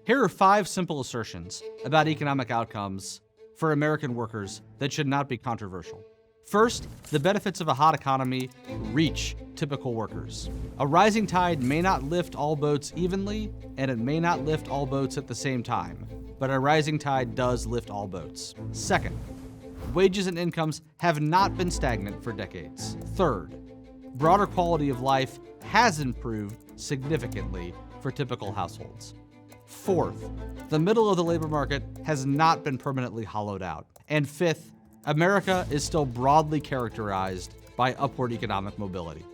Here are 5 simple assertions about economic outcomes for American workers that should not be controversial. First, the benefits of a hot economy reach typical workers. A rising tide may not lift all boats evenly, and it may not lift all boats at the same time, but a rising tide does lift all boats. Second, wages and incomes have not been stagnant for decades. Third, broader quality of life has improved significantly for typical households. Fourth, the middle of the labor market has not been permanently hollowed out. And fifth, America is still broadly characterized by upward economic mobility.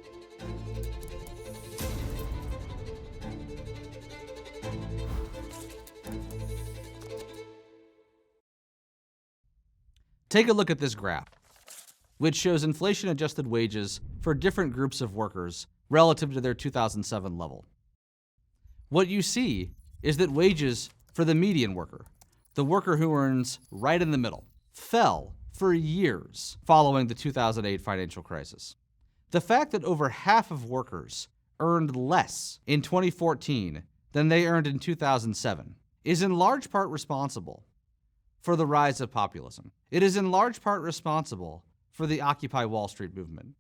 Take a look at this graph, which shows inflation-adjusted wages for different groups of workers relative to their 2007 level. What you see is that wages for the median worker, the worker who earns right in the middle, fell for years following the 2008 financial crisis. The fact that over half of workers earned less in 2014 than they earned in 2007 is in large part responsible for the rise of populism. It is in large part responsible for the Occupy Wall Street movement,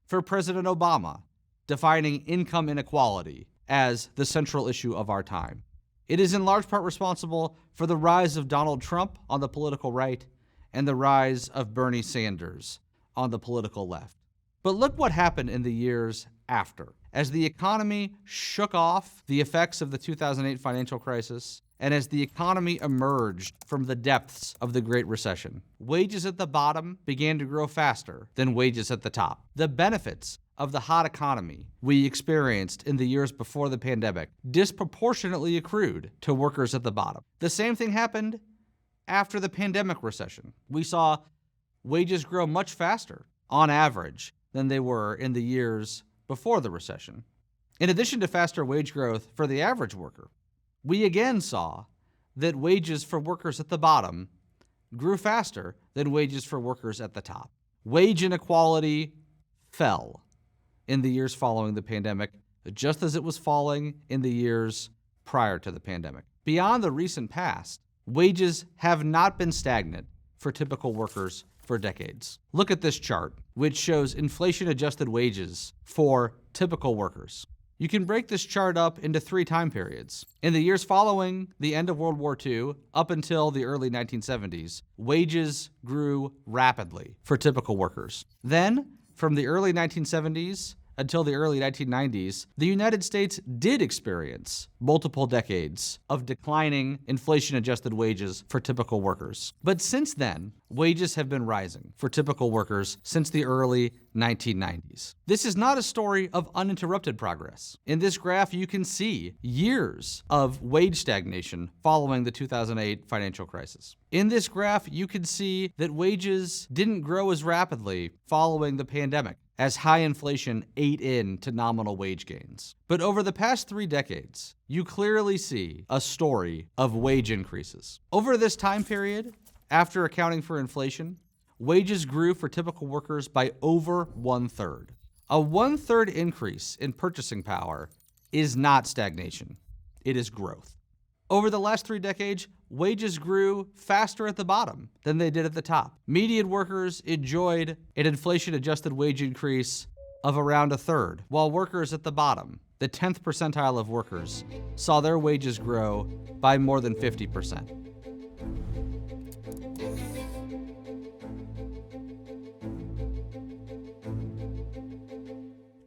for President Obama defining income inequality as the central issue of our time. It is in large part responsible for the rise of Donald Trump on the political right and the rise of Bernie Sanders on the political left. But look what happened in the years after. As the economy shook off the effects of the 2008 financial crisis, and as the economy emerged from the depths of the Great Recession, wages at the bottom began to grow faster than wages at the top. The benefits of the hot economy we experienced in the years before the pandemic disproportionately accrued to workers at the bottom. The same thing happened after the pandemic recession. We saw wages grow much faster, on average, than they were in the years before the recession. In addition to faster wage growth for the average worker, we again saw that wages for workers at the bottom grew faster than wages for workers at the top. Wage inequality fell in the years following the pandemic, just as it was falling in the years prior to the pandemic. Beyond the recent past, wages have not been stagnant for typical workers for decades. Look at this chart, which shows inflation-adjusted wages for typical workers. You can break this chart up into 3 time periods. In the years following the end of World War II, up until the early 1970s, wages grew rapidly for typical workers. Then, from the early 1970s until the early 1990s, the United States did experience multiple decades of declining inflation-adjusted wages for typical workers. But since then, wages have been rising for typical workers since the early 1990s. This is not a story of uninterrupted progress. In this graph, you can see years of wage stagnation following the 2008 financial crisis. In this graph, you can see that wages didn't grow as rapidly following the pandemic, as high inflation ate into nominal wage gains. But over the past 3 decades, you clearly see a story of wage increases. Over this time period, after accounting for inflation, wages grew for typical workers by over 1/3. A 1/3 increase in purchasing power is not stagnation, it is growth. Over the last 3 decades, wages grew faster at the bottom than they did at the top. Median workers enjoyed an inflation-adjusted wage increase of around 1/3, while workers at the bottom, the 10th percentile of workers, saw their wages grow by more than 50%.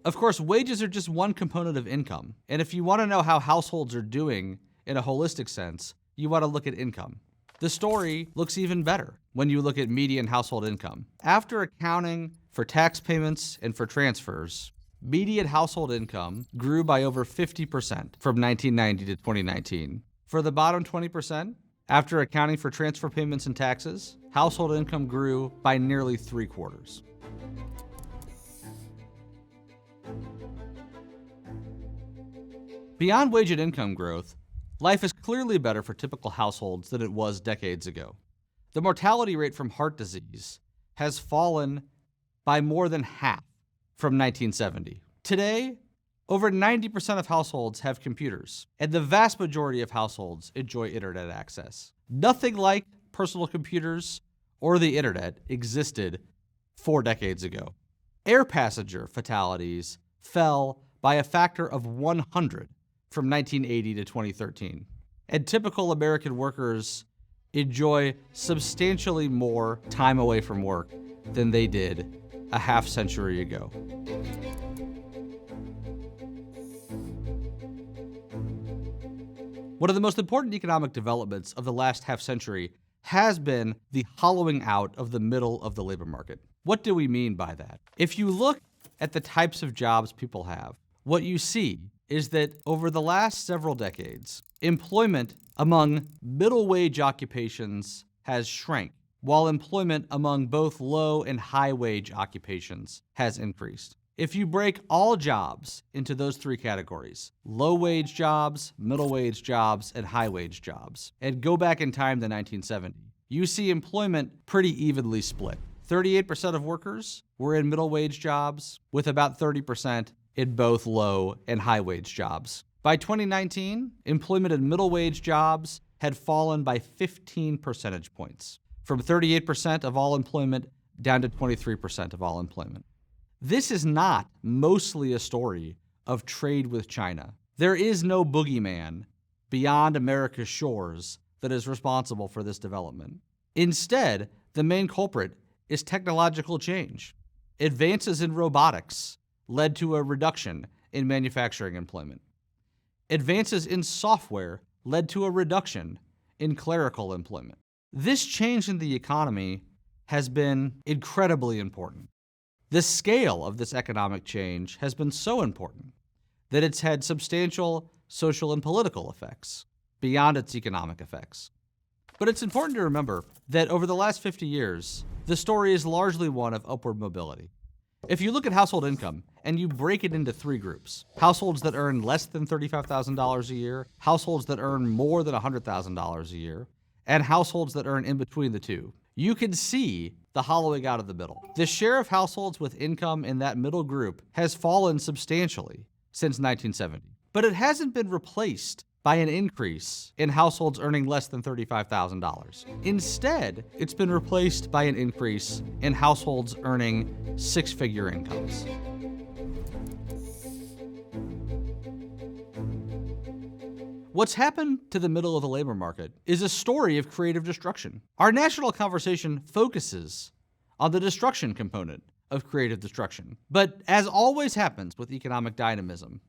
Of course, wages are just one component of income, and if you want to know how households are doing in a holistic sense, you want to look at income. The story looks even better when you look at median household income. After accounting for tax payments and for transfers, median household income grew by over 50% from 1990 to 2019. For the bottom 20%, after accounting for transfer payments and taxes, household income grew by nearly 3/4. Beyond wage and income growth, life is clearly better for typical households than it was decades ago. The mortality rate from heart disease has fallen by more than half from 1970. Today, over 90% of households have computers, and the vast majority of households enjoy internet access. Nothing like personal computers or the internet existed 4 decades ago. Air passenger fatalities fell by a factor of 100 from 1980 to 2013. And typical American workers enjoy substantially more time away from work than they did a half century ago. One of the most important economic developments of the last half century has been the hollowing out of the middle of the labor market. What do we mean by that? If you look at the types of jobs people have, what you see is that over the last several decades, employment among middle-wage occupations has shrank, while employment among both low and high-wage occupations has increased. If you break all jobs into those 3 categories, low-wage jobs, middle-wage jobs, and high-wage jobs, and go back in time to 1970, you see employment pretty evenly split. 38% of workers were in middle-wage jobs, with about 30% in both low and high-wage jobs. By 2019, employment in middle-wage jobs had fallen by 15 percentage points, from 38% of all employment down to 23% of all employment. This is not mostly a story of trade with China. There is no boogeyman beyond America's shores that is responsible for this development. Instead, the main culprit is technological change. Advances in robotics led to a reduction in manufacturing employment. Advances in software led to a reduction in clerical employment. This change in the economy has been incredibly important. The scale of this economic change has been so important that it's had substantial social and political effects beyond its economic effects. But it's important to remember that over the last 50 years, the story is largely one of upward mobility. If you look at household income and you break it into 3 groups, households that earn less than $35,000 a year, households that earn more than $100,000 a year, and households that earn in between the two, you can see the hollowing out of the middle. The share of households with income in that middle group has fallen substantially since 1970, but it hasn't been replaced by an increase in households earning less than $35,000. Instead, it's been replaced by an increase in households earning 6-figure incomes. What's happened to the middle of the labor market is a story of creative destruction. Our national conversation focuses on the destruction component of creative destruction. But as always happens with economic dynamism,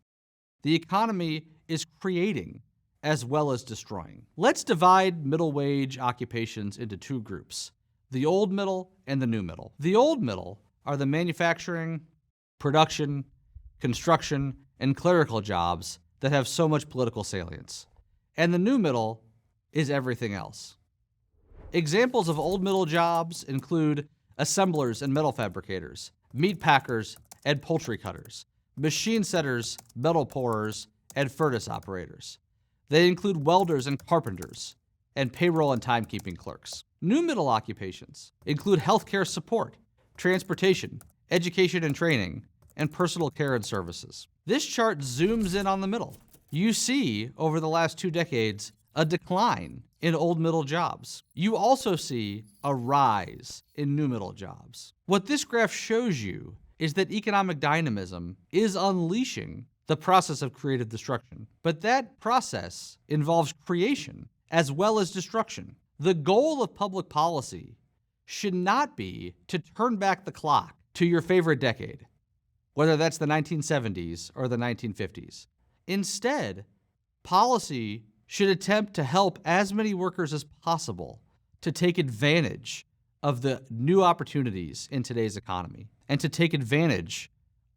the economy is creating as well as destroying. Let's divide middle wage occupations into 2 groups, the old middle and the new middle. The old middle are the manufacturing, production, construction, and clerical jobs that have so much political salience. And the new middle is everything else. Examples of old middle jobs include assemblers and metal fabricators, meat packers and poultry cutters, machine setters, metal pourers, and furnace operators. They include welders and carpenters, and payroll and timekeeping clerks. New middle occupations include healthcare support, transportation, education and training, and personal care and services. This chart zooms in on the middle. You see, over the last 2 decades, a decline in old middle jobs. You also see a rise in new middle jobs. What this graph shows you is that economic dynamism is unleashing the process of creative destruction. But that process involves creation as well as destruction. The goal of public policy should not be to turn back the clock to your favorite decade, whether that's the 1970s or the 1950s. Instead, policy should attempt to help as many workers as possible to take advantage of the new opportunities in today's economy and to take advantage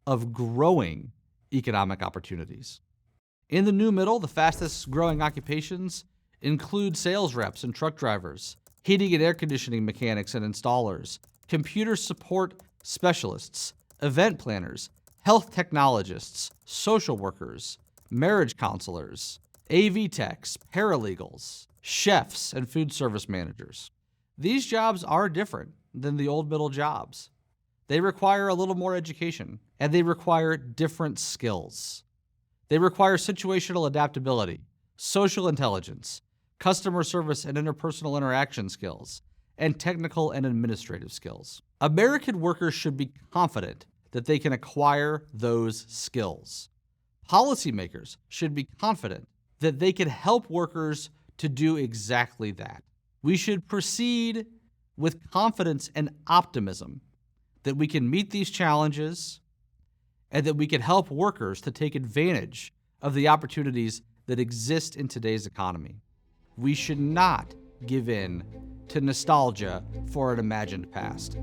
of growing economic opportunities. In the new middle, the fastest growing occupations include sales reps and truck drivers, heating and air conditioning mechanics and installers, computer support specialists, event planners, health technologists, social workers, marriage counselors, AV techs, paralegals, chefs, and food service managers. These jobs are different than the old middle jobs. They require a little more education, and they require different skills. They require situational adaptability, social intelligence, customer service and interpersonal interaction skills, and technical and administrative skills. American workers should be confident that they can acquire those skills. Policymakers should be confident that they can help workers to do exactly that. We should proceed with confidence and optimism that we can meet these challenges and that we can help workers to take advantage of the opportunities that exist in today's economy. We should not give in to nostalgia for an imagined past.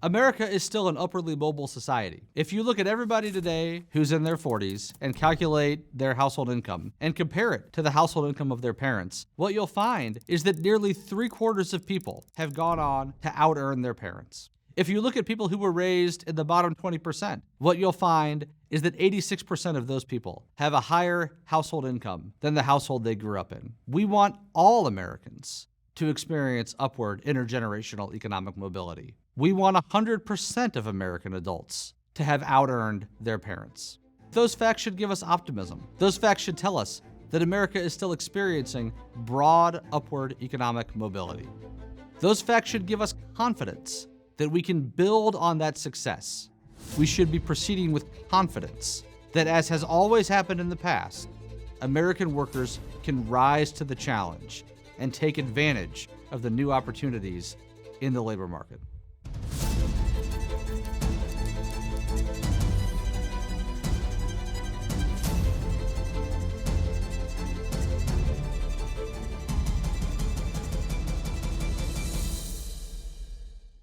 America is still an upwardly mobile society. If you look at everybody today who's in their 40s and calculate their household income and compare it to the household income of their parents, what you'll find is that nearly 3/4 of people have gone on to out-earn their parents. If you look at people who were raised in the bottom 20%, what you'll find is that 86% of those people have a higher household income than the household they grew up in. We want all Americans to experience upward intergenerational economic mobility. We want 100% of American adults to have out-earned their parents. Those facts should give us optimism. Those facts should tell us that America is still experiencing broad upward economic mobility. Those facts should give us confidence that we can build on that success. We should be proceeding with confidence that, as has always happened in the past, American workers can rise to the challenge and take advantage of the new opportunities in the labor market.